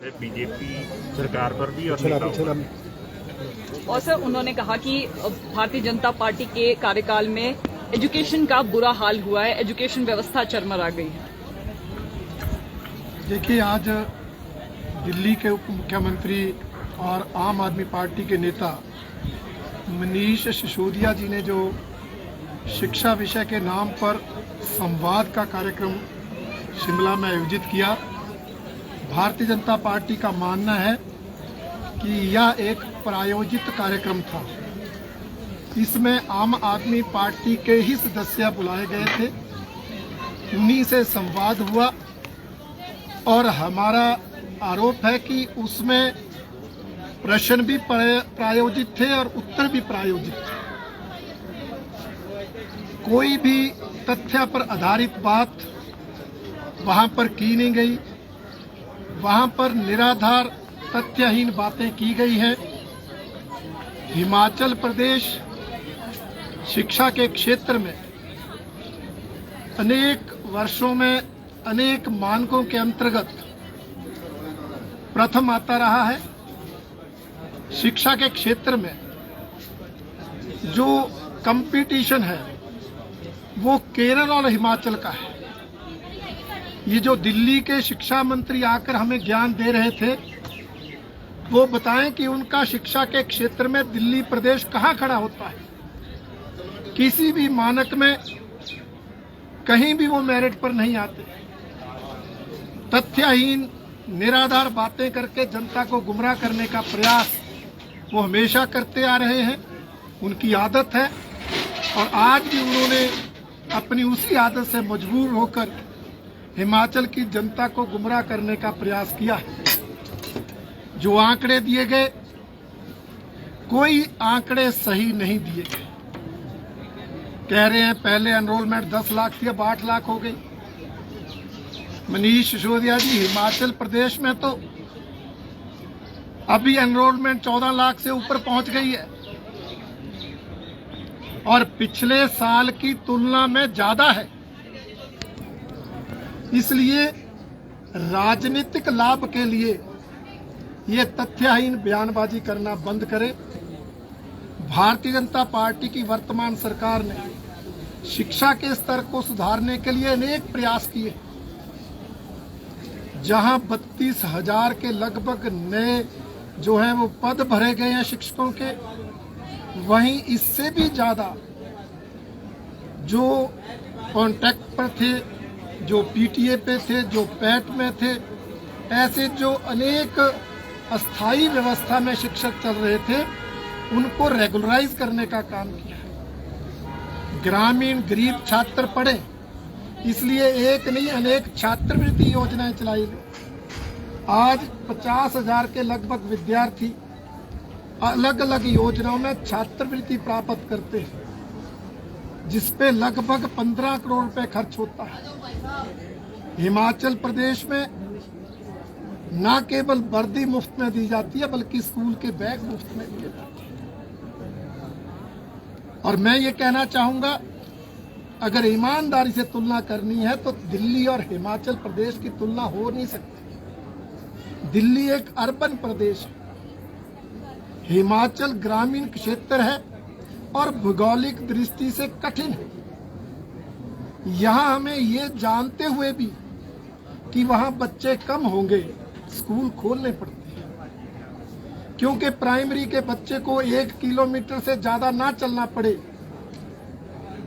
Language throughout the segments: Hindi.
बीजेपी सरकार पर भी और नेताओं पर। और सर उन्होंने कहा कि भारतीय जनता पार्टी के कार्यकाल में एजुकेशन का बुरा हाल हुआ है, एजुकेशन व्यवस्था चरमरा गई है। देखिए, आज दिल्ली के उप मुख्यमंत्री और आम आदमी पार्टी के नेता मनीष सिसोदिया जी ने जो शिक्षा विषय के नाम पर संवाद का कार्यक्रम शिमला में आयोजित किया, भारतीय जनता पार्टी का मानना है कि यह एक प्रायोजित कार्यक्रम था। इसमें आम आदमी पार्टी के ही सदस्य बुलाए गए थे, उन्हीं से संवाद हुआ और हमारा आरोप है कि उसमें प्रश्न भी प्रायोजित थे और उत्तर भी प्रायोजित थे। कोई भी तथ्य पर आधारित बात वहां पर की नहीं गई, वहां पर निराधार तथ्यहीन बातें की गई हैं। हिमाचल प्रदेश शिक्षा के क्षेत्र में अनेक वर्षों में अनेक मानकों के अंतर्गत प्रथम आता रहा है। शिक्षा के क्षेत्र में जो कंपटीशन है वो केरल और हिमाचल का है। ये जो दिल्ली के शिक्षा मंत्री आकर हमें ज्ञान दे रहे थे, वो बताएं कि उनका शिक्षा के क्षेत्र में दिल्ली प्रदेश कहां खड़ा होता है। किसी भी मानक में कहीं भी वो मेरिट पर नहीं आते। तथ्यहीन निराधार बातें करके जनता को गुमराह करने का प्रयास वो हमेशा करते आ रहे हैं, उनकी आदत है। और आज भी उन्होंने अपनी उसी आदत से मजबूर होकर हिमाचल की जनता को गुमराह करने का प्रयास किया है। जो आंकड़े दिए गए, कोई आंकड़े सही नहीं दिए गए। कह रहे हैं पहले एनरोलमेंट 10 लाख थी, अब 8 लाख हो गई। मनीष सिसोदिया जी, हिमाचल प्रदेश में तो अभी एनरोलमेंट 14 लाख से ऊपर पहुंच गई है और पिछले साल की तुलना में ज्यादा है। इसलिए राजनीतिक लाभ के लिए ये तथ्यहीन बयानबाजी करना बंद करें। भारतीय जनता पार्टी की वर्तमान सरकार ने शिक्षा के स्तर को सुधारने के लिए अनेक प्रयास किए। जहां 32,000 के लगभग नए जो हैं वो पद भरे गए हैं शिक्षकों के, वहीं इससे भी ज्यादा जो कॉन्ट्रैक्ट पर थे, जो पीटीए पे थे, जो पैट में थे, ऐसे जो अनेक अस्थायी व्यवस्था में शिक्षक चल रहे थे, उनको रेगुलराइज करने का काम किया। ग्रामीण गरीब छात्र पढ़े, इसलिए एक नहीं अनेक छात्रवृत्ति योजनाएं चलाई गई। आज 50,000 के लगभग विद्यार्थी अलग अलग योजनाओं में छात्रवृत्ति प्राप्त करते हैं, जिसपे लगभग 15 करोड़ रुपए खर्च होता है। हिमाचल प्रदेश में न केवल वर्दी मुफ्त में दी जाती है, बल्कि स्कूल के बैग मुफ्त में दिए जाते हैं। और मैं ये कहना चाहूंगा, अगर ईमानदारी से तुलना करनी है तो दिल्ली और हिमाचल प्रदेश की तुलना हो नहीं सकती। दिल्ली एक अर्बन प्रदेश है, हिमाचल ग्रामीण क्षेत्र है और भौगोलिक दृष्टि से कठिन है। यहां हमें ये जानते हुए भी कि वहां बच्चे कम होंगे, स्कूल खोलने पड़ते हैं, क्योंकि प्राइमरी के बच्चे को 1 किलोमीटर से ज्यादा ना चलना पड़े।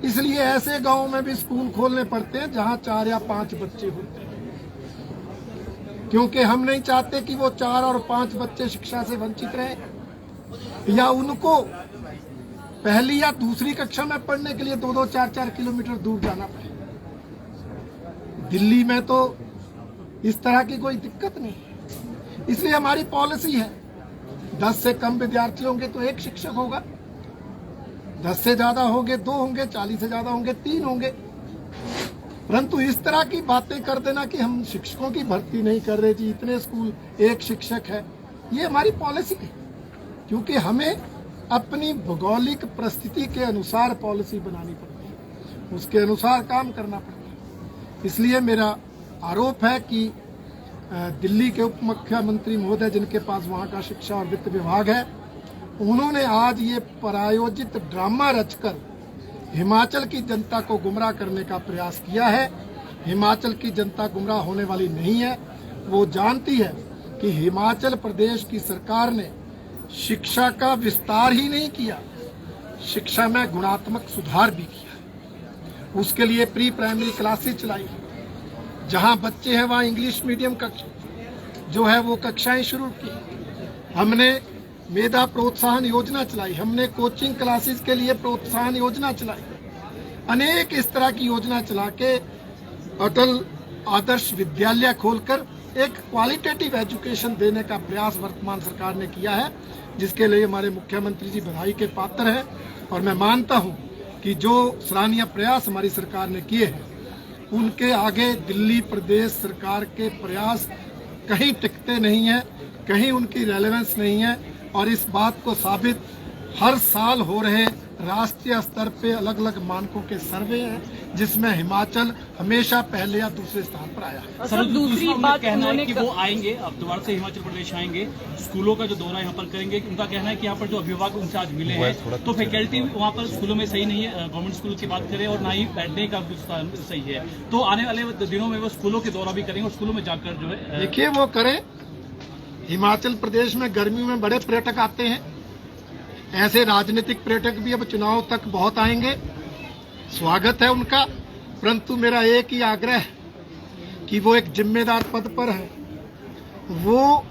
इसलिए ऐसे गांवों में भी स्कूल खोलने पड़ते हैं जहां 4 या 5 बच्चे होते हैं, क्योंकि हम नहीं चाहते कि वो 4 और 5 बच्चे शिक्षा से वंचित रहे या उनको पहली या दूसरी कक्षा में पढ़ने के लिए 2-2, 4-4 किलोमीटर दूर जाना पड़े। दिल्ली में तो इस तरह की कोई दिक्कत नहीं है। इसलिए हमारी पॉलिसी है 10 से कम विद्यार्थी होंगे तो 1 शिक्षक होगा, 10 से ज्यादा होंगे 2 होंगे, 40 से ज्यादा होंगे 3 होंगे। परंतु इस तरह की बातें कर देना कि हम शिक्षकों की भर्ती नहीं कर रहे जी, इतने स्कूल 1 शिक्षक है, ये हमारी पॉलिसी है। क्योंकि हमें अपनी भौगोलिक परिस्थिति के अनुसार पॉलिसी बनानी पड़ती है, उसके अनुसार काम करना पड़ता है। इसलिए मेरा आरोप है कि दिल्ली के उप मुख्यमंत्री महोदय, जिनके पास वहाँ का शिक्षा और वित्त विभाग है, उन्होंने आज ये प्रायोजित ड्रामा रचकर हिमाचल की जनता को गुमराह करने का प्रयास किया है। हिमाचल की जनता गुमराह होने वाली नहीं है। वो जानती है कि हिमाचल प्रदेश की सरकार ने शिक्षा का विस्तार ही नहीं किया, शिक्षा में गुणात्मक सुधार भी किया। उसके लिए प्री प्राइमरी क्लासेस चलाई, जहां बच्चे हैं वहां इंग्लिश मीडियम कक्षा जो है वो कक्षाएं शुरू की। हमने मेधा प्रोत्साहन योजना चलाई, हमने कोचिंग क्लासेस के लिए प्रोत्साहन योजना चलाई। अनेक इस तरह की योजना चला के अटल आदर्श विद्यालय खोलकर एक क्वालिटेटिव एजुकेशन देने का प्रयास वर्तमान सरकार ने किया है, जिसके लिए हमारे मुख्यमंत्री जी बधाई के पात्र हैं। और मैं मानता हूं कि जो सराहनीय प्रयास हमारी सरकार ने किए हैं, उनके आगे दिल्ली प्रदेश सरकार के प्रयास कहीं टिकते नहीं है, कहीं उनकी रेलेवेंस नहीं है। और इस बात को साबित हर साल हो रहे राष्ट्रीय स्तर पे अलग अलग मानकों के सर्वे हैं, जिसमें हिमाचल हमेशा पहले या दूसरे स्थान पर आया है। सर, दूसरी बात कहना है कि वो आएंगे, अब दोबारा से हिमाचल प्रदेश आएंगे, स्कूलों का जो दौरा यहाँ पर करेंगे। उनका कहना है कि यहाँ पर जो अभिभावक उनसे आज मिले हैं, तो फैकल्टी वहाँ पर स्कूलों में सही नहीं है, गवर्नमेंट स्कूल की बात करें, और ना ही बैठने का सही है। तो आने वाले दिनों में वो स्कूलों के दौरा भी करेंगे और स्कूलों में जाकर जो है देखिए वो करें। हिमाचल प्रदेश में गर्मियों में बड़े पर्यटक आते हैं, ऐसे राजनीतिक पर्यटक भी अब चुनाव तक बहुत आएंगे, स्वागत है उनका। परंतु मेरा एक ही आग्रह है कि वो एक जिम्मेदार पद पर है, वो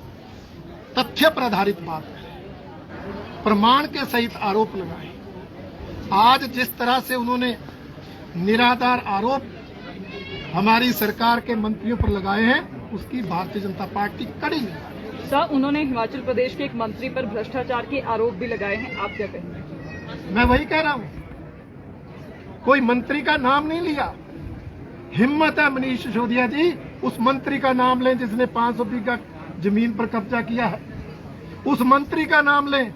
तथ्य पर आधारित बात है, प्रमाण के सहित आरोप लगाए। आज जिस तरह से उन्होंने निराधार आरोप हमारी सरकार के मंत्रियों पर लगाए हैं, उसकी भारतीय जनता पार्टी कड़ी निंदा। सर, उन्होंने हिमाचल प्रदेश के एक मंत्री पर भ्रष्टाचार के आरोप भी लगाए हैं, आप क्या कहेंगे? मैं वही कह रहा हूं, कोई मंत्री का नाम नहीं लिया। हिम्मत है मनीष सिसोदिया जी, उस मंत्री का नाम लें जिसने 500 बीघा जमीन पर कब्जा किया है। उस मंत्री का नाम लें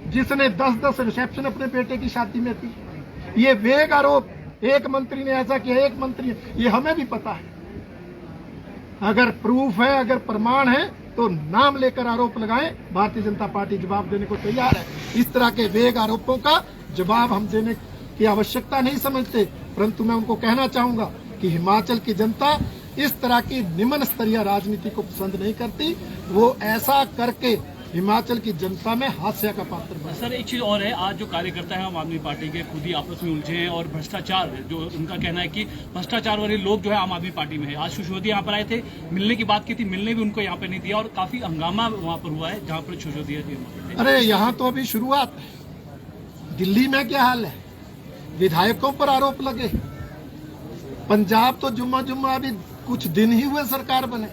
जिसने 10-10 रिसेप्शन अपने बेटे की शादी में की। ये वेग आरोप, एक मंत्री ने ऐसा किया, एक मंत्री, ये हमें भी पता है। अगर प्रूफ है, अगर प्रमाण है, तो नाम लेकर आरोप लगाएं। भारतीय जनता पार्टी जवाब देने को तैयार है। इस तरह के वेग आरोपों का जवाब हम देने की आवश्यकता नहीं समझते, परंतु मैं उनको कहना चाहूंगा कि हिमाचल की जनता इस तरह की निम्न स्तरीय राजनीति को पसंद नहीं करती। वो ऐसा करके हिमाचल की जनता में हास्य का पात्र बना। सर, एक चीज और है, आज जो कार्यकर्ता है आम आदमी पार्टी के खुद ही आपस में उलझे हैं, और भ्रष्टाचार, जो उनका कहना है कि भ्रष्टाचार वाले लोग जो है आम आदमी पार्टी में है। आज सिसोदिया यहाँ पर आए थे, मिलने की बात की थी, मिलने भी उनको यहाँ पर नहीं दिया, और काफी हंगामा वहाँ पर हुआ है जहाँ पर सिसोदिया जी। अरे यहाँ तो अभी शुरुआत है, दिल्ली में क्या हाल है, विधायकों पर आरोप लगे। पंजाब तो जुम्मा अभी कुछ दिन ही हुए सरकार बने,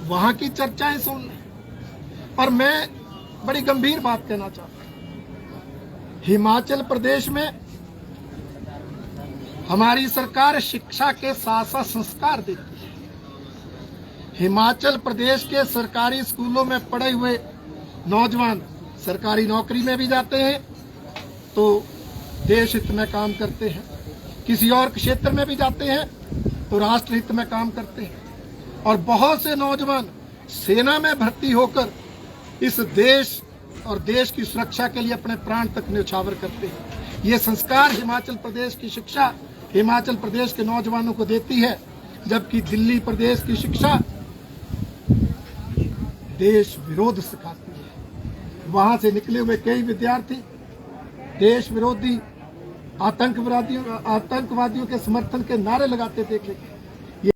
वहां की चर्चाएं सुन लें। और मैं बड़ी गंभीर बात कहना चाहता हूं, हिमाचल प्रदेश में हमारी सरकार शिक्षा के साथ साथ संस्कार देती है। हिमाचल प्रदेश के सरकारी स्कूलों में पढ़े हुए नौजवान सरकारी नौकरी में भी जाते हैं तो देश हित में काम करते हैं, किसी और क्षेत्र में भी जाते हैं तो राष्ट्र हित में काम करते हैं। और बहुत से नौजवान सेना में भर्ती होकर इस देश और देश की सुरक्षा के लिए अपने प्राण तक न्यौछावर करते हैं। ये संस्कार हिमाचल प्रदेश की शिक्षा हिमाचल प्रदेश के नौजवानों को देती है, जबकि दिल्ली प्रदेश की शिक्षा देश विरोध सिखाती है। वहां से निकले हुए कई विद्यार्थी देश विरोधी आतंकवादियों के समर्थन के नारे लगाते देखे गए।